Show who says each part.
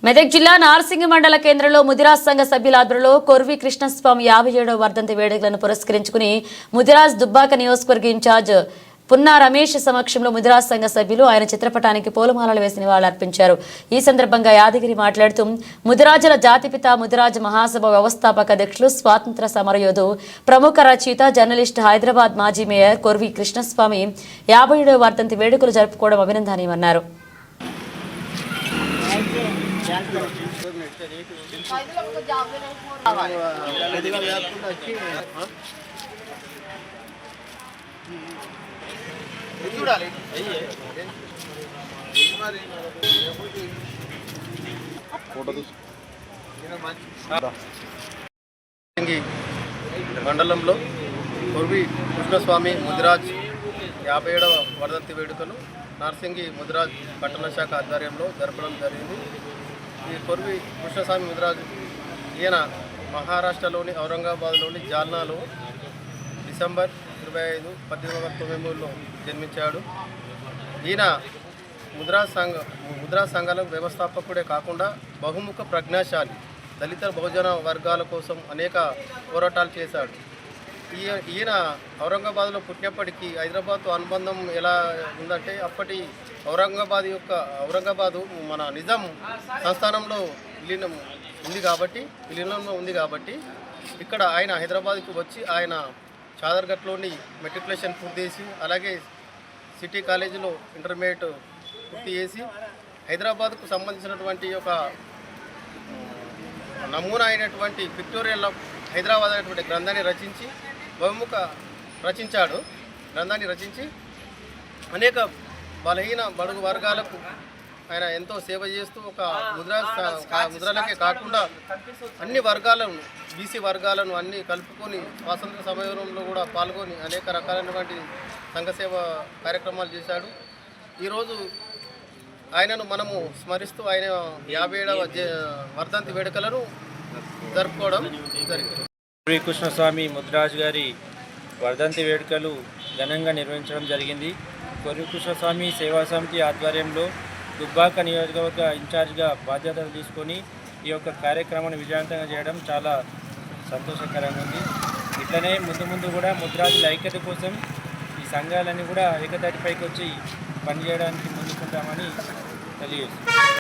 Speaker 1: మెదక్ జిల్లా నార్సింగి మండల కేంద్రంలో ముదిరాజ్ సంఘ సభ్యుల ఆధ్వర్యంలో కొర్వి కృష్ణస్వామి 57వ వర్ధంతి వేడుకలను పురస్కరించుకుని ముదిరాజ్ దుబ్బాక నియోజకవర్గ ఇన్ఛార్జ్ పున్నా రమేష్ సమక్షంలో ముదిరాజ్ సంఘ సభ్యులు ఆయన చిత్రపటానికి పూలమాలలు వేసి నివాళులర్పించారు. ఈ సందర్భంగా యాదగిరి మాట్లాడుతూ ముదిరాజుల జాతిపిత ముదిరాజ్ మహాసభ వ్యవస్థాపక అధ్యక్షులు స్వాతంత్ర సమరయోధు ప్రముఖ రచయిత జర్నలిస్ట్ హైదరాబాద్ మాజీ మేయర్ కొర్వి కృష్ణస్వామి 57వ వర్ధంతి వేడుకలు జరుపుకోవడం అభినందనీయమన్నారు.
Speaker 2: మండలంలో కొర్వి కృష్ణస్వామి ముదిరాజ్ 57వ వర్ధంతి వేడుకలు నార్సింగి ముదిరాజ్ పట్టణ శాఖ ఆధ్వర్యంలో జరపడం జరిగింది. ఈ కొర్వి కృష్ణస్వామి ముదిరాజ్ ఈయన మహారాష్ట్రలోని ఔరంగాబాద్లోని జాల్నాలో డిసెంబర్ 25, 1893లో జన్మించాడు. ఈయన ముద్రాజ్ సంఘాల వ్యవస్థాపకుడే కాకుండా బహుముఖ ప్రజ్ఞాశాలి, దళిత బహుజన వర్గాల కోసం అనేక పోరాటాలు చేశాడు. ఈయన ఔరంగాబాద్లో పుట్టినప్పటికీ హైదరాబాద్తో అనుబంధం ఎలా ఉందంటే అప్పటి ఔరంగాబాదు మన నిజాం సంస్థానంలో విలీనంలో ఉంది కాబట్టి ఇక్కడ ఆయన హైదరాబాద్కు వచ్చి ఆయన చాదర్ఘట్లోని మెట్రికులేషన్ పూర్తి చేసి అలాగే సిటీ కాలేజీలో ఇంటర్మీడియట్ పూర్తి చేసి హైదరాబాద్కు సంబంధించినటువంటి ఒక నమూనా అయినటువంటి పిక్టోరియల్ ఆఫ్ హైదరాబాద్ అనేటువంటి గ్రంథాన్ని రచించి గ్రంథాన్ని రచించి అనేక బలహీన బడుగు వర్గాలకు ఆయన ఎంతో సేవ చేస్తూ ఒక ముద్రలకే కాకుండా అన్ని వర్గాలను బీసీ వర్గాలను అన్ని కలుపుకొని స్వాతంత్ర సమయంలో కూడా పాల్గొని అనేక రకాలైనటువంటి సంఘసేవ కార్యక్రమాలు చేశాడు. ఈరోజు ఆయనను మనము స్మరిస్తూ ఆయన 57వ వర్ధంతి వేడుకలను జరుపుకోవడం జరిగింది.
Speaker 3: కొర్వి కృష్ణస్వామి ముదిరాజ్ గారి వర్ధంతి వేడుకలు ఘనంగా నిర్వహించడం జరిగింది. కొర్వి కృష్ణస్వామి సేవా సమితి ఆధ్వర్యంలో దుబ్బాక నియోజకవర్గ ఇన్ఛార్జ్గా బాధ్యతలు తీసుకొని ఈ యొక్క కార్యక్రమాన్ని విజయవంతంగా చేయడం చాలా సంతోషకరంగా ఉంది. ఇట్లనే ముందు కూడా ముదిరాజుల ఐక్యత కోసం ఈ సంఘాలన్నీ కూడా ఏకతాటిపైకి వచ్చి పనిచేయడానికి ముందుకుంటామని తెలియజేస్తుంది.